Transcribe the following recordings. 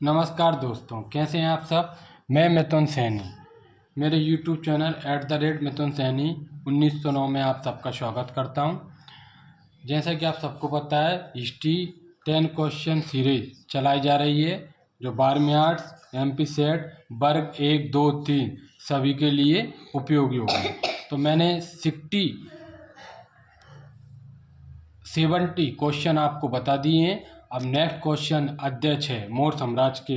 नमस्कार दोस्तों, कैसे हैं आप सब। मैं मिथुन सैनी, मेरे YouTube चैनल मिथुन सैनी 1909 में आप सबका स्वागत करता हूं। जैसा कि आप सबको पता है, हिस्ट्री 10 क्वेश्चन सीरीज चलाई जा रही है, जो 12वीं आर्ट्स, MP सेट, वर्ग 1, 2, 3 सभी के लिए उपयोगी होगी। तो मैंने 70 क्वेश्चन आपको बता दिए हैं। अब नेक्स्ट क्वेश्चन अध्यक्ष है, मौर्य साम्राज्य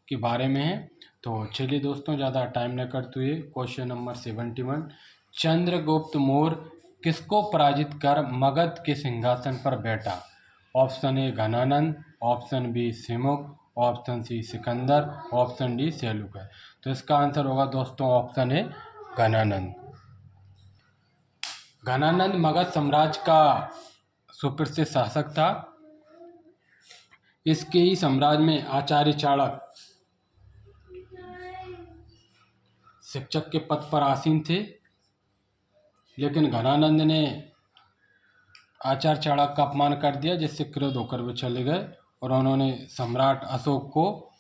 के बारे में है। तो चलिए दोस्तों, ज़्यादा टाइम न करते हुए क्वेश्चन नंबर 71, चंद्रगुप्त मौर्य किसको पराजित कर मगध के सिंहासन पर बैठा। Option A Ghanananda, option B Simuk, option C Sikandar, option D Seleucus. तो इसका आंसर होगा दोस्तों ऑप्शन ए घनानंद। घनानंद मगध साम्राज्य का सुप्रसिद्ध शासक था। इसके ही साम्राज्य में आचार्य चाणक्य शिक्षक के पद पर आसीन थे, लेकिन घनानंद ने आचार्य चाणक्य का अपमान कर दिया, जिससे क्रुद्ध होकर वे चले गए और उन्होंने सम्राट अशोक को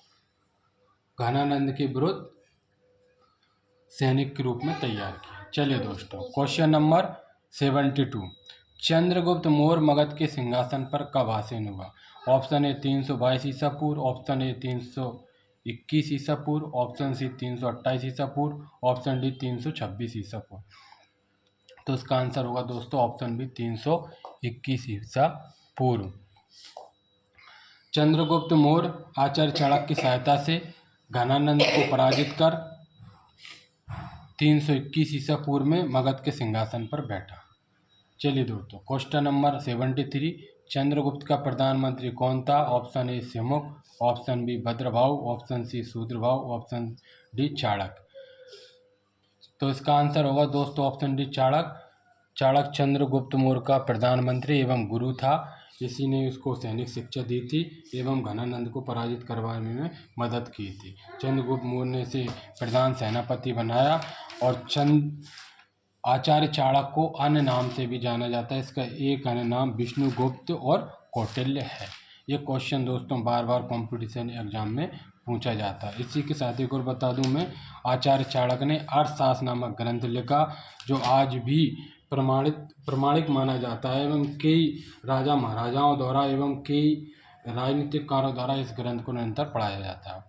घनानंद के विरुद्ध सैनिक के रूप में तैयार किया। चलिए दोस्तों, क्वेश्चन नंबर 72, चंद्रगुप्त मौर्य मगध के सिंहासन पर कब आसीन हुआ। ऑप्शन ए 322 ईसा पूर्व, ऑप्शन ए 321 ईसा पूर्व, ऑप्शन सी 328 ईसा पूर्व, ऑप्शन डी 326 ईसा पूर्व। तो इसका आंसर होगा दोस्तों ऑप्शन बी 321 ईसा पूर्व। चंद्रगुप्त मौर्य आचार्य चाणक्य की सहायता से घनानंद को पराजित कर 321 ईसा पूर्व में मगध के सिंहासन पर बैठा। चलिए दोस्तों, क्वेश्चन नंबर 73, चंद्रगुप्त का प्रधानमंत्री कौन था। Option A Simuka, option B Bhadrabhav, option C Shudrabhav, option D Chanakya. तो इसका आंसर होगा दोस्तों ऑप्शन डी चाणक्य। चाणक्य चंद्रगुप्त मौर्य का प्रधानमंत्री एवं गुरु था। इसी ने उसको सैनिक शिक्षा दी थी एवं घनानंद को पराजित करवाने में मदद की थी। चंद्रगुप्त मौर्य ने इसे प्रधान सेनापति बनाया और आचार्य चाणक्य को अन्य नाम से भी जाना जाता है। इसका एक अन्य नाम विष्णुगुप्त और कौटिल्य है। ये क्वेश्चन दोस्तों बार बार कंपटीशन एग्जाम में पूछा जाता है। इसी के साथ एक और बता दूं मैं, आचार्य चाणक्य ने अर्थशास्त्र नामक ग्रंथ लिखा, जो आज भी प्रमाणिक माना जाता है एवं कई राजा महाराजाओं द्वारा एवं कई राजनीतिकारों द्वारा इस ग्रंथ को निरंतर पढ़ाया जाता है।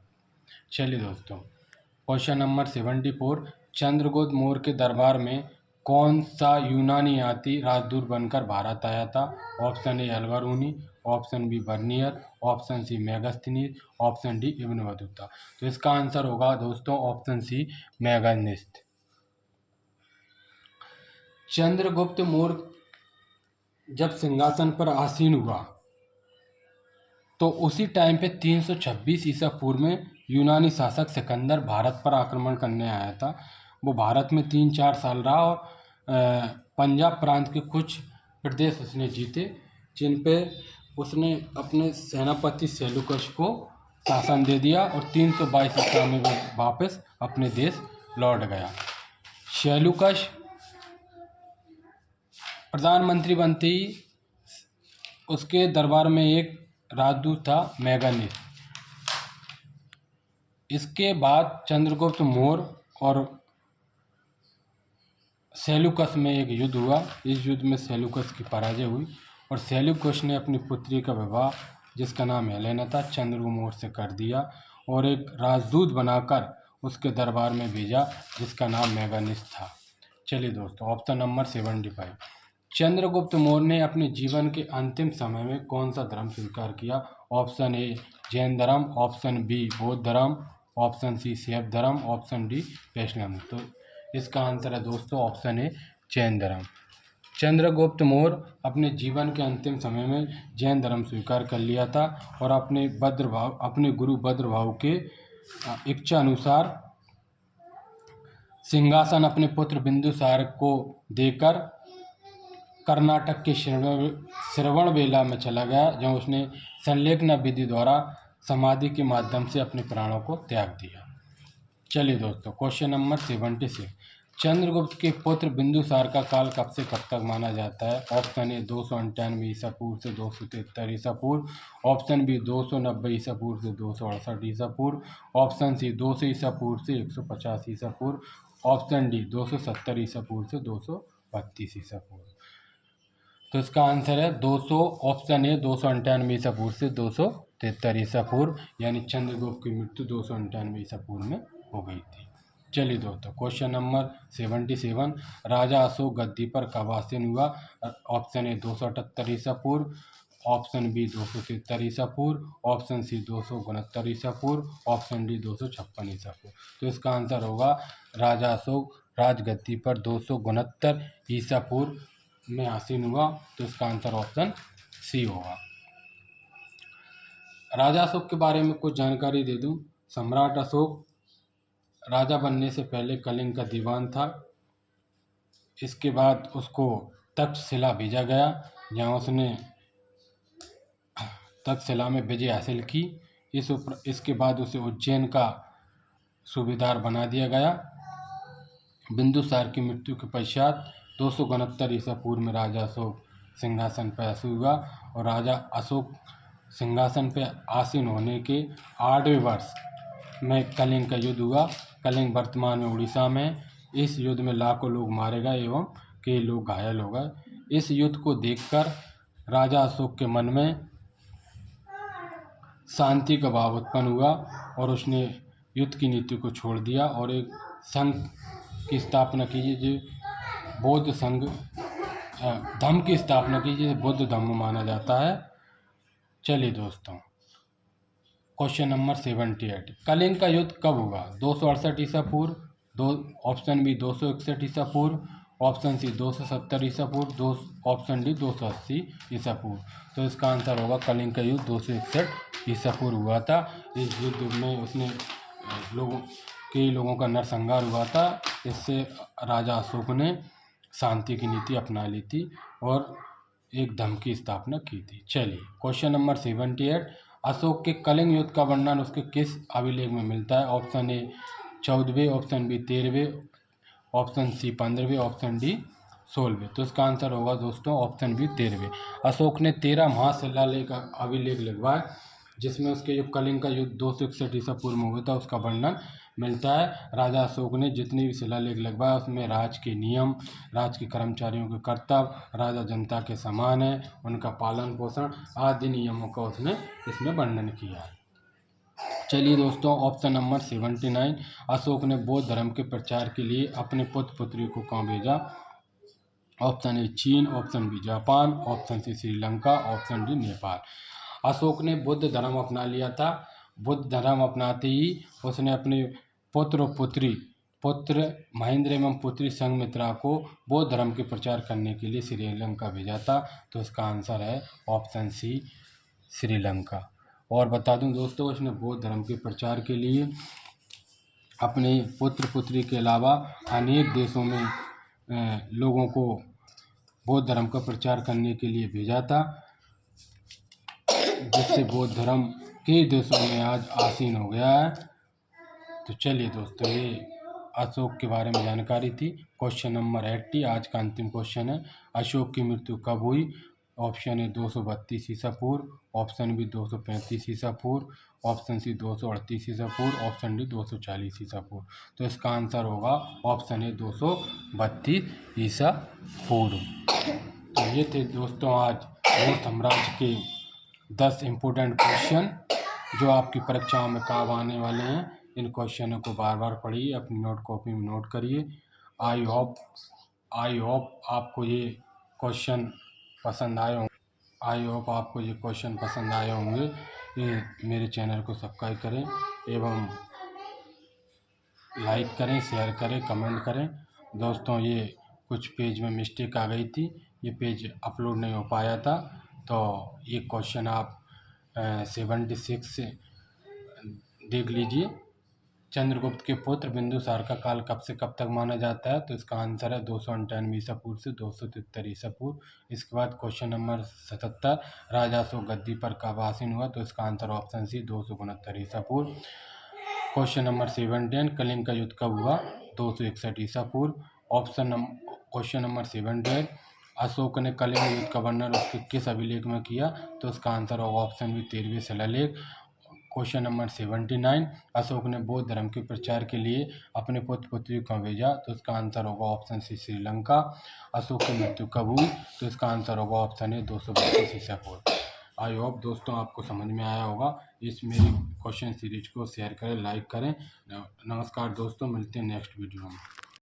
चलिए दोस्तों, क्वेश्चन नंबर 74, चंद्रगुप्त मौर्य के दरबार में कौन सा यूनानी यात्री राजदूत बनकर भारत आया था। Option A Alberuni, option B Bernier, option C Megasthenes, option D Ibn Battuta. तो इसका आंसर होगा दोस्तों option C Megasthenes. Chandragupta Maurya जब सिंहासन पर आसीन हुआ तो उसी टाइम पे 326 ईसा पूर्व में यूनानी शासक सिकंदर भारत पर आक्रमण करने आया था। वो भारत में 3-4 साल रहा और पंजाब प्रांत के कुछ प्रदेश उसने जीते, जिन पे उसने अपने सेनापति सेल्यूकस को शासन दे दिया और 322 ईसा में वो वापस अपने देश लौट गया। सेल्यूकस प्रधानमंत्री बनते ही उसके दरबार में एक राजदूत था मेगानिस। इसके बाद चंद्रगुप्त मौर्य और सेल्यूकस में एक युद्ध हुआ। इस युद्ध में सेल्यूकस की पराजय हुई और सेल्यूकस ने अपनी पुत्री का विवाह, जिसका नाम हेलेना था, चंद्रगुप्त मौर्य से कर दिया और एक राजदूत बनाकर उसके दरबार में भेजा, जिसका नाम मेगानिस था। चलिए दोस्तों, ऑप्शन नंबर 75, चंद्रगुप्त मौर्य ने अपने जीवन के अंतिम समय में कौन सा धर्म स्वीकार किया। ऑप्शन ए जैन धर्म, ऑप्शन बी बौद्ध धर्म, ऑप्शन सी शैव धर्म, ऑप्शन डी वैष्णव। तो इसका आंसर है दोस्तों ऑप्शन ए जैन धर्म। चंद्रगुप्त मौर्य अपने जीवन के अंतिम समय में जैन धर्म स्वीकार कर लिया था और अपने गुरु भद्रभाव के इच्छा अनुसार सिंहासन अपने पुत्र बिंदुसार को देकर कर्नाटक के श्रवणबेला में चला गया, जहाँ उसने संलेखना विधि द्वारा समाधि के माध्यम से अपने प्राणों को त्याग दिया। चलिए दोस्तों, क्वेश्चन नंबर 76, चंद्रगुप्त के पुत्र बिंदुसार का काल कब से कब तक माना जाता है? ऑप्शन ए 298 ईसा पूर्व से 273 ईसा पूर्व, ऑप्शन बी 290 ईसा पूर्व से 268 ईसा पूर्व, ऑप्शन सी 200 ईसा पूर्व से 150 ईसा पूर्व, ऑप्शन डी 270 ईसा पूर्व से 232 ईसा पूर्व। तो इसका आंसर है 200, ऑप्शन ए 298 ईसा पूर्व से 273 ईसा पूर्व, यानी चंद्रगुप्त की मृत्यु 298 ईसा पूर्व में हो गई थी। चलिए दोस्तों, क्वेश्चन नंबर 77, राजा अशोक गद्दी पर कब आसीन हुआ? ऑप्शन ए 278 ईसा पूर्व, ऑप्शन बी 273 ईसा पूर्व, ऑप्शन सी 269 ईसा पूर्व, ऑप्शन डी 256 ईसा पूर्व। तो इसका आंसर होगा राजा अशोक राजगद्दी पर 269 ईसा पूर्व में आसीन हुआ। तो इसका आंसर ऑप्शन सी होगा। राजा अशोक के बारे में कुछ जानकारी दे दूं। सम्राट अशोक राजा बनने से पहले कलिंग का दीवान था। इसके बाद उसको तक्षशिला भेजा गया, जहाँ उसने तक्षशिला में विजय हासिल की। इसके बाद उसे उज्जैन का सूबेदार बना दिया गया। बिंदुसार की मृत्यु के पश्चात 269 ईसा पूर्व में राजा अशोक सिंहासन पर आसीन हुआ, और राजा अशोक सिंहासन पर आसीन होने के 8वें वर्ष में कलिंग का युद्ध हुआ। कलिंग वर्तमान में उड़ीसा में है। इस युद्ध में लाखों लोग मारे गए एवं कई लोग घायल हो गए। इस युद्ध को देखकर राजा अशोक के मन में शांति का भाव उत्पन्न हुआ, और उसने युद्ध की नीति को छोड़ दिया और एक संघ की स्थापना की, जो बौद्ध संघ धम्म की स्थापना की, जिसे बौद्ध धम्म माना जाता है। चलिए दोस्तों, क्वेश्चन नंबर 78, कलिंग का युद्ध कब हुआ? 268 ईसा पूर्व, ऑप्शन बी 261 ईसा पूर्व, ऑप्शन सी 270 ईसा पूर्व, ऑप्शन डी 280 ईसा पूर्व। तो इसका आंसर होगा कलिंग का युद्ध 261 ईसा पूर्व हुआ था। इस युद्ध में उसने कई लोगों का नरसंहार हुआ था। इससे राजा अशोक ने शांति की नीति अपना ली थी और एक धम्म की स्थापना की थी। चलिए, क्वेश्चन नंबर 78, अशोक के कलिंग युद्ध का वर्णन उसके किस अभिलेख में मिलता है? ऑप्शन ए 14वें, ऑप्शन बी 13वें, ऑप्शन सी 15वें, ऑप्शन डी 16वें। तो इसका आंसर होगा दोस्तों ऑप्शन बी 13वें। अशोक ने 13 महाशिलालेख अभिलेख लिखवाए, जिसमें उसके जो कलिंग का युद्ध 261 ईसा पूर्व में हुआ था उसका वर्णन मिलता है। राजा अशोक ने जितनी भी शिलालेख लगवाया उसमें राज के नियम, राज के कर्मचारियों के कर्तव्य, राजा जनता के समान है, उनका पालन पोषण आदि नियमों का उसने इसमें वर्णन किया है। चलिए दोस्तों, ऑप्शन नंबर 79, अशोक ने बौद्ध धर्म के प्रचार के लिए अपने पुत्र पुत्री को कहाँ भेजा? ऑप्शन ए चीन, option B Japan, option C Sri Lanka, option D Nepal. Ashoka ने बुद्ध धर्म अपना लिया था। बुद्ध धर्म अपनाते ही उसने अपने पुत्र और पुत्र महेंद्र एवं पुत्री संघमित्रा को बौद्ध धर्म के प्रचार करने के लिए श्रीलंका भेजा था। तो इसका आंसर है ऑप्शन सी श्रीलंका। और बता दूं दोस्तों, उसने बौद्ध धर्म के प्रचार के लिए अपने पुत्र पुत्री के अलावा अनेक देशों में लोगों को बौद्ध धर्म का प्रचार करने के लिए भेजा था, जिससे बौद्ध धर्म कई देशों में आज आसीन हो गया है। तो चलिए दोस्तों, ये अशोक के बारे में जानकारी थी। क्वेश्चन नंबर 80 आज का अंतिम क्वेश्चन है, अशोक की मृत्यु कब हुई? ऑप्शन ए 232 ईसा पूर्व, ऑप्शन बी 235 ईसा पूर्व, ऑप्शन सी 238 ईसा पूर्व, ऑप्शन डी 240 ईसा पूर्व। तो इसका आंसर होगा ऑप्शन ए 232 ईसा पूर्व। तो ये थे दोस्तों आज मौर्य साम्राज्य के 10 इम्पोर्टेंट क्वेश्चन जो आपकी परीक्षाओं में काम आने वाले हैं। इन क्वेश्चनों को बार बार पढ़िए, अपनी नोट कॉपी में नोट करिए। आई होप आपको ये क्वेश्चन पसंद आए होंगे। ये मेरे चैनल को सब्सक्राइब करें एवं लाइक करें, शेयर करें, कमेंट करें। दोस्तों, ये कुछ पेज में मिस्टेक आ गई थी, ये पेज अपलोड नहीं हो पाया था। तो ये क्वेश्चन आप 76 से देख लीजिए। चंद्रगुप्त के पुत्र बिंदुसार का काल कब से कब तक माना जाता है? तो इसका आंसर है 298 ईसा पूर्व से 273 ईसा पूर्व। इसके बाद क्वेश्चन नंबर 77, राजा अशोक गद्दी पर कब आसीन हुआ? तो इसका आंसर ऑप्शन सी 269 ईसा पूर्व। क्वेश्चन नंबर 17, कलिंग का युद्ध कब हुआ? 261 ईसा पूर्व। क्वेश्चन नंबर 17, अशोक ने कलिंग युद्ध का वर्णन उसके किस अभिलेख में किया? तो उसका आंसर होगा ऑप्शन बी 13वें शिलालेख। क्वेश्चन नंबर 79, अशोक ने बौद्ध धर्म के प्रचार के लिए अपने पुत्र पुत्री को भेजा? तो इसका आंसर होगा ऑप्शन सी श्रीलंका। अशोक की मृत्यु कब हुई? तो इसका आंसर होगा ऑप्शन ए 232 ईसा पूर्व। आई होप दोस्तों आपको समझ में आया होगा। इस मेरी क्वेश्चन सीरीज को शेयर करें, लाइक करें। नमस्कार दोस्तों, मिलते हैं नेक्स्ट वीडियो में।